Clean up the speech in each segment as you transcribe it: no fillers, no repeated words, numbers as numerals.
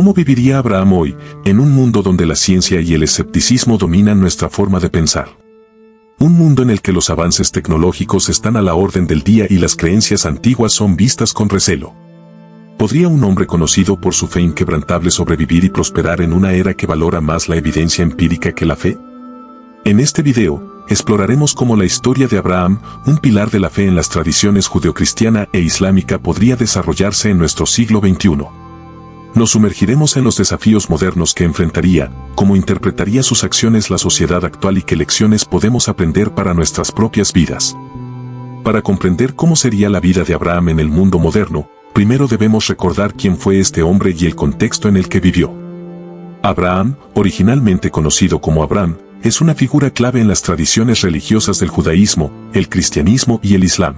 ¿Cómo viviría Abraham hoy, en un mundo donde la ciencia y el escepticismo dominan nuestra forma de pensar? Un mundo en el que los avances tecnológicos están a la orden del día y las creencias antiguas son vistas con recelo. ¿Podría un hombre conocido por su fe inquebrantable sobrevivir y prosperar en una era que valora más la evidencia empírica que la fe? En este video, exploraremos cómo la historia de Abraham, un pilar de la fe en las tradiciones judeocristiana e islámica, podría desarrollarse en nuestro siglo XXI. Nos sumergiremos en los desafíos modernos que enfrentaría, cómo interpretaría sus acciones la sociedad actual y qué lecciones podemos aprender para nuestras propias vidas. Para comprender cómo sería la vida de Abraham en el mundo moderno, primero debemos recordar quién fue este hombre y el contexto en el que vivió. Abraham, originalmente conocido como Abram, es una figura clave en las tradiciones religiosas del judaísmo, el cristianismo y el islam.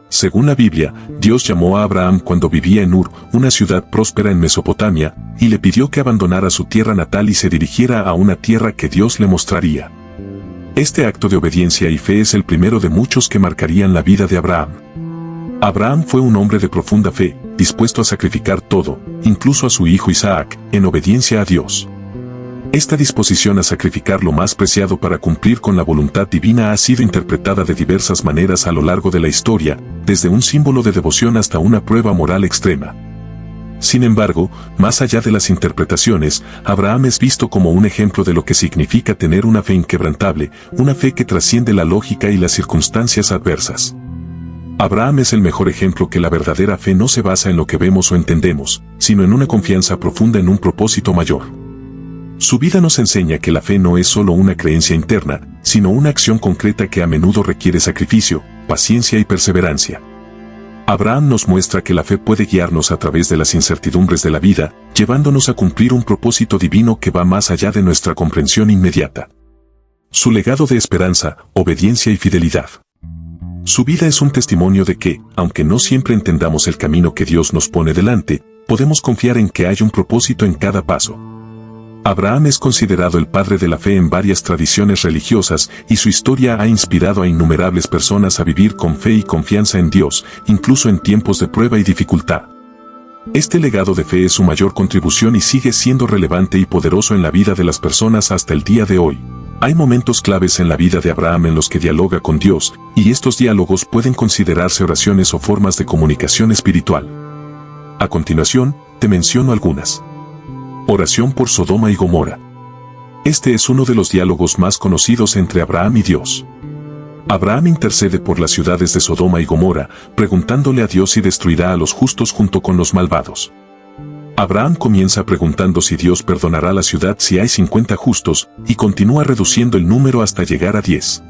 Según la Biblia, Dios llamó a Abraham cuando vivía en Ur, una ciudad próspera en Mesopotamia, y le pidió que abandonara su tierra natal y se dirigiera a una tierra que Dios le mostraría. Este acto de obediencia y fe es el primero de muchos que marcarían la vida de Abraham. Abraham fue un hombre de profunda fe, dispuesto a sacrificar todo, incluso a su hijo Isaac, en obediencia a Dios. Esta disposición a sacrificar lo más preciado para cumplir con la voluntad divina ha sido interpretada de diversas maneras a lo largo de la historia, desde un símbolo de devoción hasta una prueba moral extrema. Sin embargo, más allá de las interpretaciones, Abraham es visto como un ejemplo de lo que significa tener una fe inquebrantable, una fe que trasciende la lógica y las circunstancias adversas. Abraham es el mejor ejemplo que la verdadera fe no se basa en lo que vemos o entendemos, sino en una confianza profunda en un propósito mayor. Su vida nos enseña que la fe no es solo una creencia interna, sino una acción concreta que a menudo requiere sacrificio, paciencia y perseverancia. Abraham nos muestra que la fe puede guiarnos a través de las incertidumbres de la vida, llevándonos a cumplir un propósito divino que va más allá de nuestra comprensión inmediata. Su legado de esperanza, obediencia y fidelidad. Su vida es un testimonio de que, aunque no siempre entendamos el camino que Dios nos pone delante, podemos confiar en que hay un propósito en cada paso. Abraham es considerado el padre de la fe en varias tradiciones religiosas y su historia ha inspirado a innumerables personas a vivir con fe y confianza en Dios, incluso en tiempos de prueba y dificultad. Este legado de fe es su mayor contribución y sigue siendo relevante y poderoso en la vida de las personas hasta el día de hoy. Hay momentos claves en la vida de Abraham en los que dialoga con Dios, y estos diálogos pueden considerarse oraciones o formas de comunicación espiritual. A continuación, te menciono algunas. Oración por Sodoma y Gomorra. Este es uno de los diálogos más conocidos entre Abraham y Dios. Abraham intercede por las ciudades de Sodoma y Gomorra, preguntándole a Dios si destruirá a los justos junto con los malvados. Abraham comienza preguntando si Dios perdonará la ciudad si hay 50 justos, y continúa reduciendo el número hasta llegar a 10.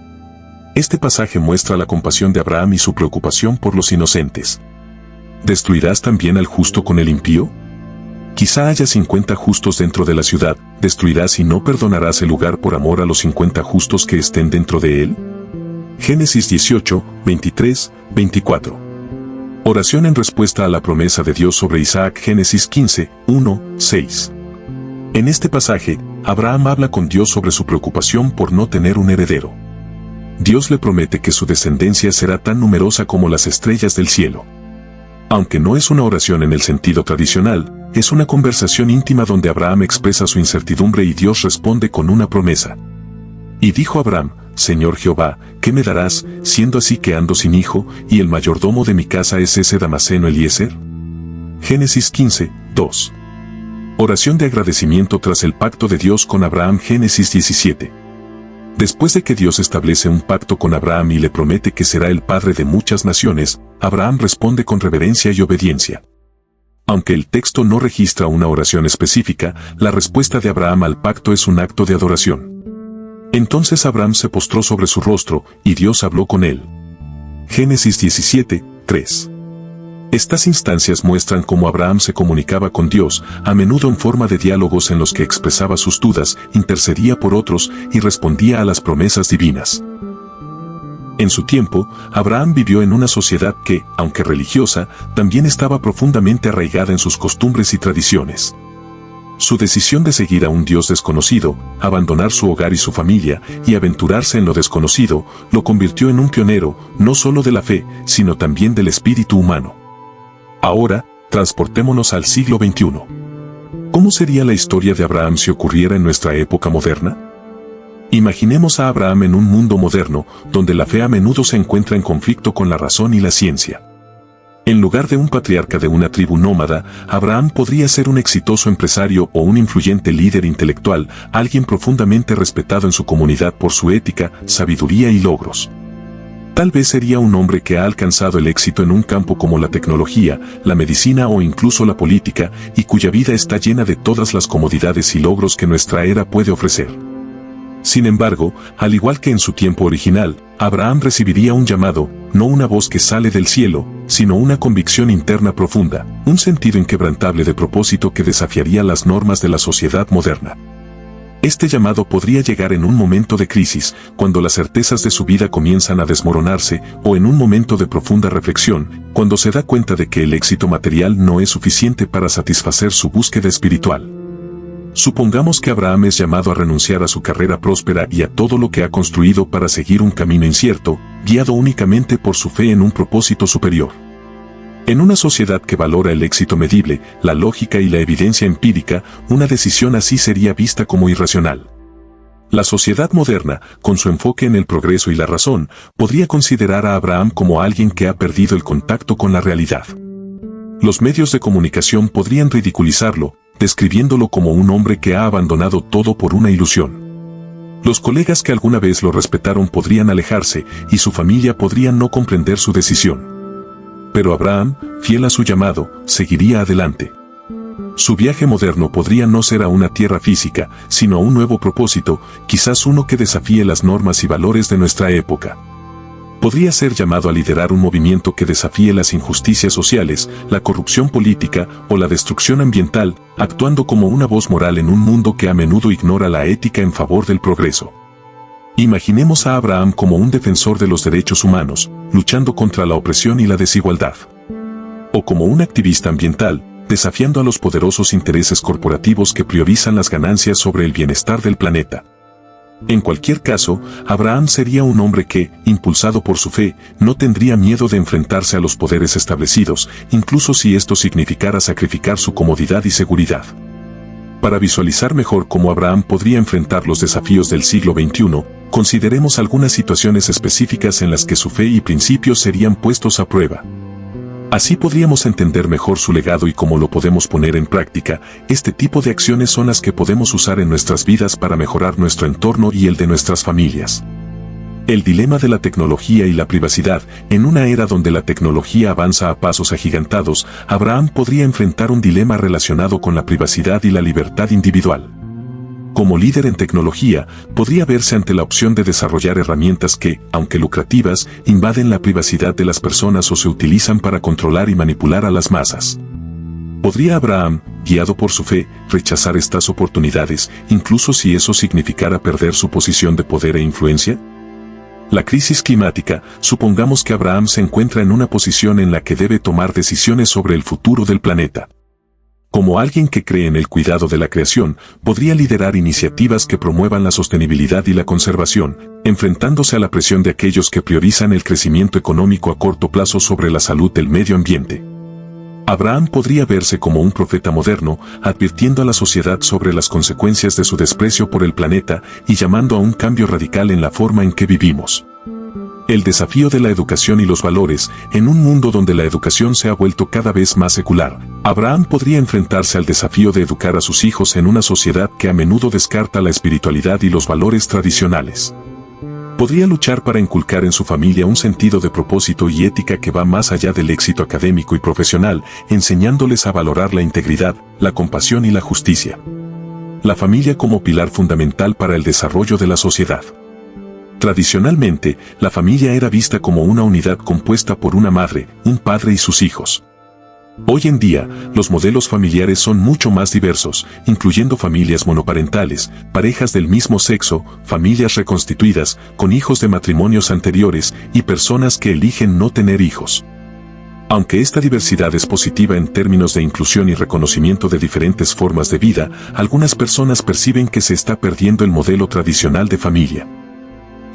Este pasaje muestra la compasión de Abraham y su preocupación por los inocentes. ¿Destruirás también al justo con el impío? Quizá haya 50 justos dentro de la ciudad, ¿destruirás y no perdonarás el lugar por amor a los 50 justos que estén dentro de él? Génesis 18, 23, 24. Oración en respuesta a la promesa de Dios sobre Isaac. Génesis 15, 1, 6. En este pasaje, Abraham habla con Dios sobre su preocupación por no tener un heredero. Dios le promete que su descendencia será tan numerosa como las estrellas del cielo. Aunque no es una oración en el sentido tradicional, es una conversación íntima donde Abraham expresa su incertidumbre y Dios responde con una promesa. Y dijo Abraham, Señor Jehová, ¿qué me darás, siendo así que ando sin hijo, y el mayordomo de mi casa es ese Damaseno Eliezer? Génesis 15, 2. Oración de agradecimiento tras el pacto de Dios con Abraham. Génesis 17. Después de que Dios establece un pacto con Abraham y le promete que será el padre de muchas naciones, Abraham responde con reverencia y obediencia. Aunque el texto no registra una oración específica, la respuesta de Abraham al pacto es un acto de adoración. Entonces Abraham se postró sobre su rostro, y Dios habló con él. Génesis 17, 3. Estas instancias muestran cómo Abraham se comunicaba con Dios, a menudo en forma de diálogos en los que expresaba sus dudas, intercedía por otros y respondía a las promesas divinas. En su tiempo, Abraham vivió en una sociedad que, aunque religiosa, también estaba profundamente arraigada en sus costumbres y tradiciones. Su decisión de seguir a un Dios desconocido, abandonar su hogar y su familia, y aventurarse en lo desconocido, lo convirtió en un pionero, no solo de la fe, sino también del espíritu humano. Ahora, transportémonos al siglo XXI. ¿Cómo sería la historia de Abraham si ocurriera en nuestra época moderna? Imaginemos a Abraham en un mundo moderno, donde la fe a menudo se encuentra en conflicto con la razón y la ciencia. En lugar de un patriarca de una tribu nómada, Abraham podría ser un exitoso empresario o un influyente líder intelectual, alguien profundamente respetado en su comunidad por su ética, sabiduría y logros. Tal vez sería un hombre que ha alcanzado el éxito en un campo como la tecnología, la medicina o incluso la política, y cuya vida está llena de todas las comodidades y logros que nuestra era puede ofrecer. Sin embargo, al igual que en su tiempo original, Abraham recibiría un llamado, no una voz que sale del cielo, sino una convicción interna profunda, un sentido inquebrantable de propósito que desafiaría las normas de la sociedad moderna. Este llamado podría llegar en un momento de crisis, cuando las certezas de su vida comienzan a desmoronarse, o en un momento de profunda reflexión, cuando se da cuenta de que el éxito material no es suficiente para satisfacer su búsqueda espiritual. Supongamos que Abraham es llamado a renunciar a su carrera próspera y a todo lo que ha construido para seguir un camino incierto, guiado únicamente por su fe en un propósito superior. En una sociedad que valora el éxito medible, la lógica y la evidencia empírica, una decisión así sería vista como irracional. La sociedad moderna, con su enfoque en el progreso y la razón, podría considerar a Abraham como alguien que ha perdido el contacto con la realidad. Los medios de comunicación podrían ridiculizarlo, describiéndolo como un hombre que ha abandonado todo por una ilusión. Los colegas que alguna vez lo respetaron podrían alejarse, y su familia podría no comprender su decisión. Pero Abraham, fiel a su llamado, seguiría adelante. Su viaje moderno podría no ser a una tierra física, sino a un nuevo propósito, quizás uno que desafíe las normas y valores de nuestra época. Podría ser llamado a liderar un movimiento que desafíe las injusticias sociales, la corrupción política o la destrucción ambiental, actuando como una voz moral en un mundo que a menudo ignora la ética en favor del progreso. Imaginemos a Abraham como un defensor de los derechos humanos, luchando contra la opresión y la desigualdad. O como un activista ambiental, desafiando a los poderosos intereses corporativos que priorizan las ganancias sobre el bienestar del planeta. En cualquier caso, Abraham sería un hombre que, impulsado por su fe, no tendría miedo de enfrentarse a los poderes establecidos, incluso si esto significara sacrificar su comodidad y seguridad. Para visualizar mejor cómo Abraham podría enfrentar los desafíos del siglo XXI, consideremos algunas situaciones específicas en las que su fe y principios serían puestos a prueba. Así podríamos entender mejor su legado y cómo lo podemos poner en práctica. Este tipo de acciones son las que podemos usar en nuestras vidas para mejorar nuestro entorno y el de nuestras familias. El dilema de la tecnología y la privacidad. En una era donde la tecnología avanza a pasos agigantados, Abraham podría enfrentar un dilema relacionado con la privacidad y la libertad individual. Como líder en tecnología, podría verse ante la opción de desarrollar herramientas que, aunque lucrativas, invaden la privacidad de las personas o se utilizan para controlar y manipular a las masas. ¿Podría Abraham, guiado por su fe, rechazar estas oportunidades, incluso si eso significara perder su posición de poder e influencia? La crisis climática. Supongamos que Abraham se encuentra en una posición en la que debe tomar decisiones sobre el futuro del planeta. Como alguien que cree en el cuidado de la creación, podría liderar iniciativas que promuevan la sostenibilidad y la conservación, enfrentándose a la presión de aquellos que priorizan el crecimiento económico a corto plazo sobre la salud del medio ambiente. Abraham podría verse como un profeta moderno, advirtiendo a la sociedad sobre las consecuencias de su desprecio por el planeta y llamando a un cambio radical en la forma en que vivimos. El desafío de la educación y los valores. En un mundo donde la educación se ha vuelto cada vez más secular, Abraham podría enfrentarse al desafío de educar a sus hijos en una sociedad que a menudo descarta la espiritualidad y los valores tradicionales. Podría luchar para inculcar en su familia un sentido de propósito y ética que va más allá del éxito académico y profesional, enseñándoles a valorar la integridad, la compasión y la justicia. La familia como pilar fundamental para el desarrollo de la sociedad. Tradicionalmente, la familia era vista como una unidad compuesta por una madre, un padre y sus hijos. Hoy en día, los modelos familiares son mucho más diversos, incluyendo familias monoparentales, parejas del mismo sexo, familias reconstituidas, con hijos de matrimonios anteriores y personas que eligen no tener hijos. Aunque esta diversidad es positiva en términos de inclusión y reconocimiento de diferentes formas de vida, algunas personas perciben que se está perdiendo el modelo tradicional de familia.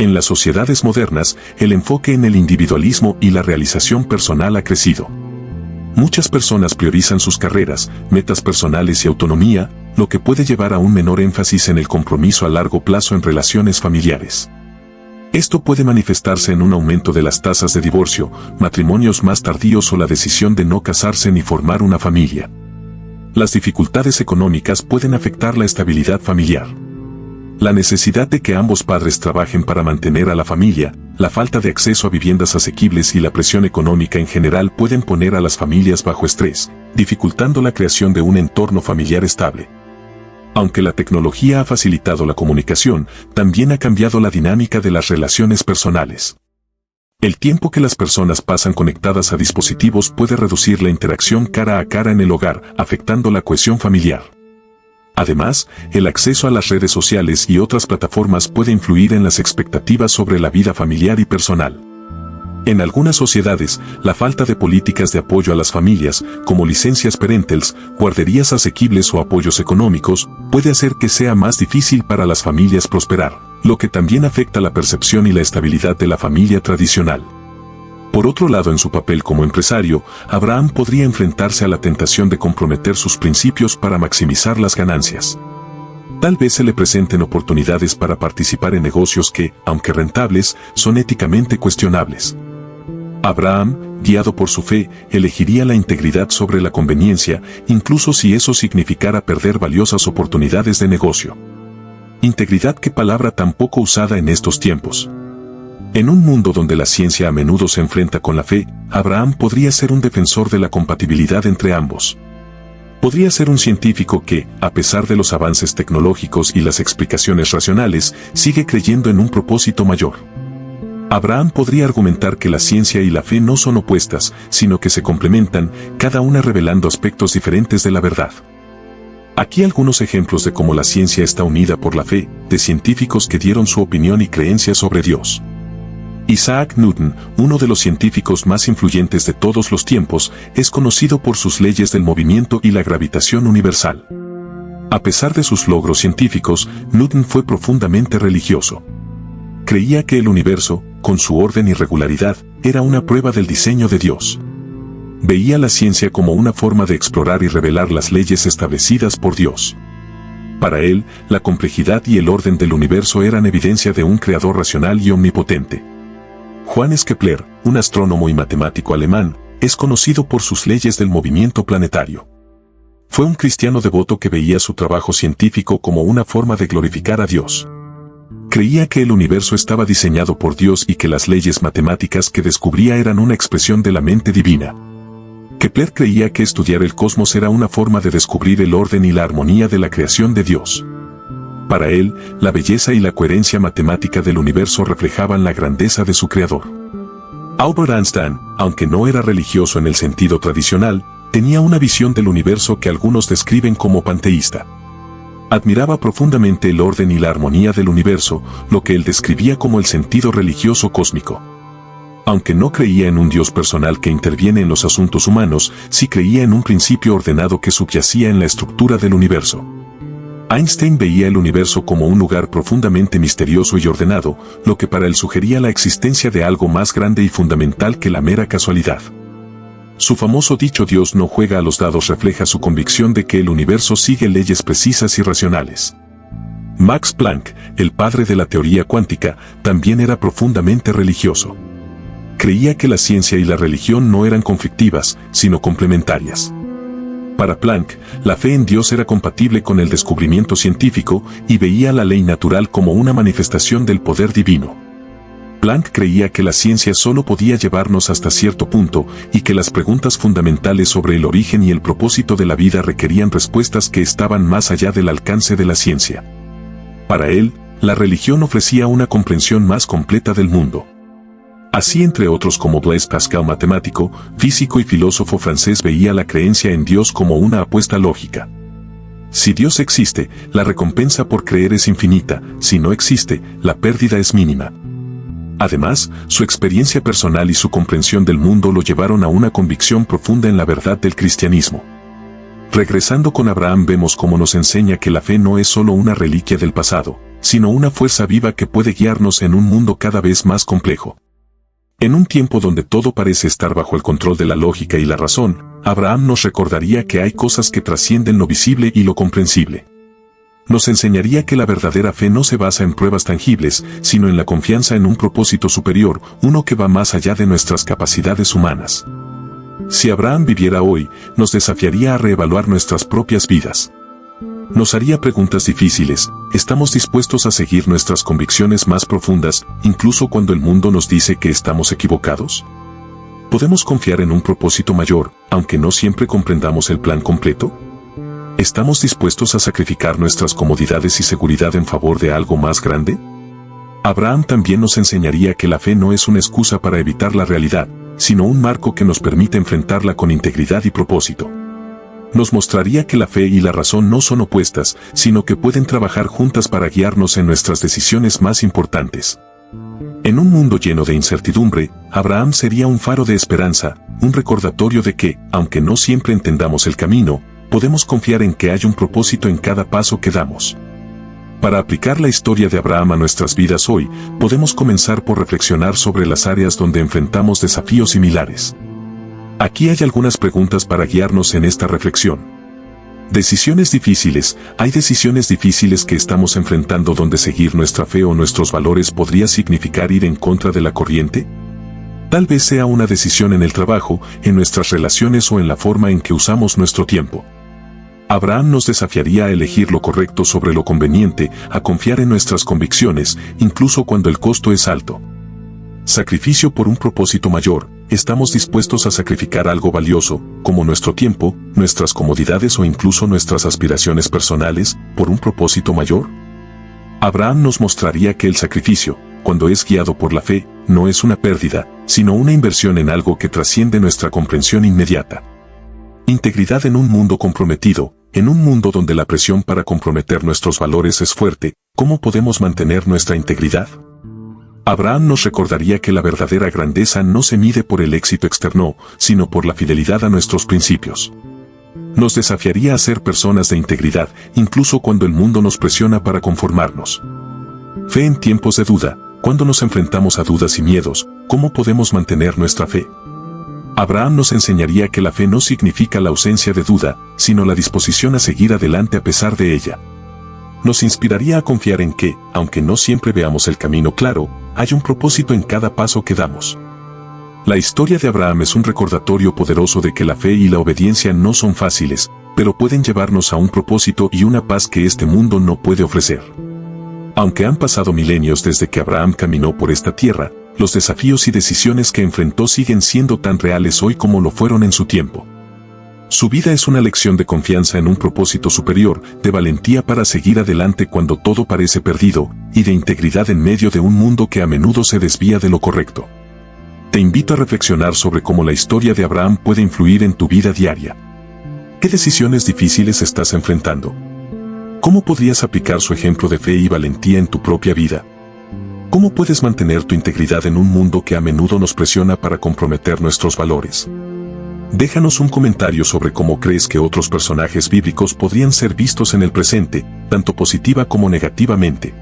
En las sociedades modernas, el enfoque en el individualismo y la realización personal ha crecido. Muchas personas priorizan sus carreras, metas personales y autonomía, lo que puede llevar a un menor énfasis en el compromiso a largo plazo en relaciones familiares. Esto puede manifestarse en un aumento de las tasas de divorcio, matrimonios más tardíos o la decisión de no casarse ni formar una familia. Las dificultades económicas pueden afectar la estabilidad familiar. La necesidad de que ambos padres trabajen para mantener a la familia, la falta de acceso a viviendas asequibles y la presión económica en general pueden poner a las familias bajo estrés, dificultando la creación de un entorno familiar estable. Aunque la tecnología ha facilitado la comunicación, también ha cambiado la dinámica de las relaciones personales. El tiempo que las personas pasan conectadas a dispositivos puede reducir la interacción cara a cara en el hogar, afectando la cohesión familiar. Además, el acceso a las redes sociales y otras plataformas puede influir en las expectativas sobre la vida familiar y personal. En algunas sociedades, la falta de políticas de apoyo a las familias, como licencias parentales, guarderías asequibles o apoyos económicos, puede hacer que sea más difícil para las familias prosperar, lo que también afecta la percepción y la estabilidad de la familia tradicional. Por otro lado, en su papel como empresario, Abraham podría enfrentarse a la tentación de comprometer sus principios para maximizar las ganancias. Tal vez se le presenten oportunidades para participar en negocios que, aunque rentables, son éticamente cuestionables. Abraham, guiado por su fe, elegiría la integridad sobre la conveniencia, incluso si eso significara perder valiosas oportunidades de negocio. Integridad, qué palabra tan poco usada en estos tiempos. En un mundo donde la ciencia a menudo se enfrenta con la fe, Abraham podría ser un defensor de la compatibilidad entre ambos. Podría ser un científico que, a pesar de los avances tecnológicos y las explicaciones racionales, sigue creyendo en un propósito mayor. Abraham podría argumentar que la ciencia y la fe no son opuestas, sino que se complementan, cada una revelando aspectos diferentes de la verdad. Aquí algunos ejemplos de cómo la ciencia está unida por la fe, de científicos que dieron su opinión y creencia sobre Dios. Isaac Newton, uno de los científicos más influyentes de todos los tiempos, es conocido por sus leyes del movimiento y la gravitación universal. A pesar de sus logros científicos, Newton fue profundamente religioso. Creía que el universo, con su orden y regularidad, era una prueba del diseño de Dios. Veía la ciencia como una forma de explorar y revelar las leyes establecidas por Dios. Para él, la complejidad y el orden del universo eran evidencia de un creador racional y omnipotente. Johannes Kepler, un astrónomo y matemático alemán, es conocido por sus leyes del movimiento planetario. Fue un cristiano devoto que veía su trabajo científico como una forma de glorificar a Dios. Creía que el universo estaba diseñado por Dios y que las leyes matemáticas que descubría eran una expresión de la mente divina. Kepler creía que estudiar el cosmos era una forma de descubrir el orden y la armonía de la creación de Dios. Para él, la belleza y la coherencia matemática del universo reflejaban la grandeza de su creador. Albert Einstein, aunque no era religioso en el sentido tradicional, tenía una visión del universo que algunos describen como panteísta. Admiraba profundamente el orden y la armonía del universo, lo que él describía como el sentido religioso cósmico. Aunque no creía en un Dios personal que interviene en los asuntos humanos, sí creía en un principio ordenado que subyacía en la estructura del universo. Einstein veía el universo como un lugar profundamente misterioso y ordenado, lo que para él sugería la existencia de algo más grande y fundamental que la mera casualidad. Su famoso dicho "Dios no juega a los dados" refleja su convicción de que el universo sigue leyes precisas y racionales. Max Planck, el padre de la teoría cuántica, también era profundamente religioso. Creía que la ciencia y la religión no eran conflictivas, sino complementarias. Para Planck, la fe en Dios era compatible con el descubrimiento científico y veía la ley natural como una manifestación del poder divino. Planck creía que la ciencia solo podía llevarnos hasta cierto punto y que las preguntas fundamentales sobre el origen y el propósito de la vida requerían respuestas que estaban más allá del alcance de la ciencia. Para él, la religión ofrecía una comprensión más completa del mundo. Así, entre otros como Blaise Pascal, matemático, físico y filósofo francés, veía la creencia en Dios como una apuesta lógica. Si Dios existe, la recompensa por creer es infinita; si no existe, la pérdida es mínima. Además, su experiencia personal y su comprensión del mundo lo llevaron a una convicción profunda en la verdad del cristianismo. Regresando con Abraham, vemos cómo nos enseña que la fe no es solo una reliquia del pasado, sino una fuerza viva que puede guiarnos en un mundo cada vez más complejo. En un tiempo donde todo parece estar bajo el control de la lógica y la razón, Abraham nos recordaría que hay cosas que trascienden lo visible y lo comprensible. Nos enseñaría que la verdadera fe no se basa en pruebas tangibles, sino en la confianza en un propósito superior, uno que va más allá de nuestras capacidades humanas. Si Abraham viviera hoy, nos desafiaría a reevaluar nuestras propias vidas. Nos haría preguntas difíciles. ¿Estamos dispuestos a seguir nuestras convicciones más profundas, incluso cuando el mundo nos dice que estamos equivocados? ¿Podemos confiar en un propósito mayor, aunque no siempre comprendamos el plan completo? ¿Estamos dispuestos a sacrificar nuestras comodidades y seguridad en favor de algo más grande? Abraham también nos enseñaría que la fe no es una excusa para evitar la realidad, sino un marco que nos permite enfrentarla con integridad y propósito. Nos mostraría que la fe y la razón no son opuestas, sino que pueden trabajar juntas para guiarnos en nuestras decisiones más importantes. En un mundo lleno de incertidumbre, Abraham sería un faro de esperanza, un recordatorio de que, aunque no siempre entendamos el camino, podemos confiar en que hay un propósito en cada paso que damos. Para aplicar la historia de Abraham a nuestras vidas hoy, podemos comenzar por reflexionar sobre las áreas donde enfrentamos desafíos similares. Aquí hay algunas preguntas para guiarnos en esta reflexión. Decisiones difíciles. ¿Hay decisiones difíciles que estamos enfrentando donde seguir nuestra fe o nuestros valores podría significar ir en contra de la corriente? Tal vez sea una decisión en el trabajo, en nuestras relaciones o en la forma en que usamos nuestro tiempo. Abraham nos desafiaría a elegir lo correcto sobre lo conveniente, a confiar en nuestras convicciones, incluso cuando el costo es alto. Sacrificio por un propósito mayor. ¿Estamos dispuestos a sacrificar algo valioso, como nuestro tiempo, nuestras comodidades o incluso nuestras aspiraciones personales, por un propósito mayor? Abraham nos mostraría que el sacrificio, cuando es guiado por la fe, no es una pérdida, sino una inversión en algo que trasciende nuestra comprensión inmediata. Integridad en un mundo comprometido. En un mundo donde la presión para comprometer nuestros valores es fuerte, ¿cómo podemos mantener nuestra integridad? Abraham nos recordaría que la verdadera grandeza no se mide por el éxito externo, sino por la fidelidad a nuestros principios. Nos desafiaría a ser personas de integridad, incluso cuando el mundo nos presiona para conformarnos. Fe en tiempos de duda. Cuando nos enfrentamos a dudas y miedos, ¿cómo podemos mantener nuestra fe? Abraham nos enseñaría que la fe no significa la ausencia de duda, sino la disposición a seguir adelante a pesar de ella. Nos inspiraría a confiar en que, aunque no siempre veamos el camino claro, hay un propósito en cada paso que damos. La historia de Abraham es un recordatorio poderoso de que la fe y la obediencia no son fáciles, pero pueden llevarnos a un propósito y una paz que este mundo no puede ofrecer. Aunque han pasado milenios desde que Abraham caminó por esta tierra, los desafíos y decisiones que enfrentó siguen siendo tan reales hoy como lo fueron en su tiempo. Su vida es una lección de confianza en un propósito superior, de valentía para seguir adelante cuando todo parece perdido, y de integridad en medio de un mundo que a menudo se desvía de lo correcto. Te invito a reflexionar sobre cómo la historia de Abraham puede influir en tu vida diaria. ¿Qué decisiones difíciles estás enfrentando? ¿Cómo podrías aplicar su ejemplo de fe y valentía en tu propia vida? ¿Cómo puedes mantener tu integridad en un mundo que a menudo nos presiona para comprometer nuestros valores? Déjanos un comentario sobre cómo crees que otros personajes bíblicos podrían ser vistos en el presente, tanto positiva como negativamente.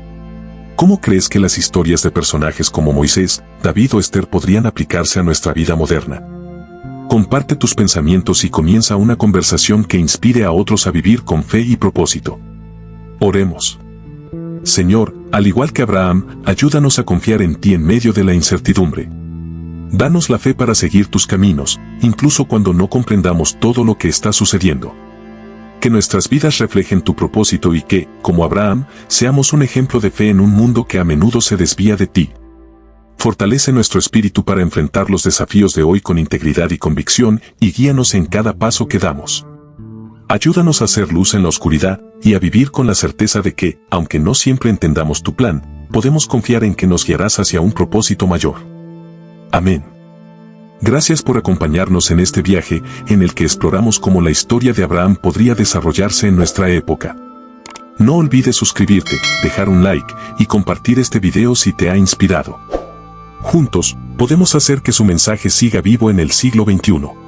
¿Cómo crees que las historias de personajes como Moisés, David o Esther podrían aplicarse a nuestra vida moderna? Comparte tus pensamientos y comienza una conversación que inspire a otros a vivir con fe y propósito. Oremos. Señor, al igual que Abraham, ayúdanos a confiar en ti en medio de la incertidumbre. Danos la fe para seguir tus caminos, incluso cuando no comprendamos todo lo que está sucediendo. Que nuestras vidas reflejen tu propósito y que, como Abraham, seamos un ejemplo de fe en un mundo que a menudo se desvía de ti. Fortalece nuestro espíritu para enfrentar los desafíos de hoy con integridad y convicción, y guíanos en cada paso que damos. Ayúdanos a hacer luz en la oscuridad, y a vivir con la certeza de que, aunque no siempre entendamos tu plan, podemos confiar en que nos guiarás hacia un propósito mayor. Amén. Gracias por acompañarnos en este viaje, en el que exploramos cómo la historia de Abraham podría desarrollarse en nuestra época. No olvides suscribirte, dejar un like, y compartir este video si te ha inspirado. Juntos, podemos hacer que su mensaje siga vivo en el siglo XXI.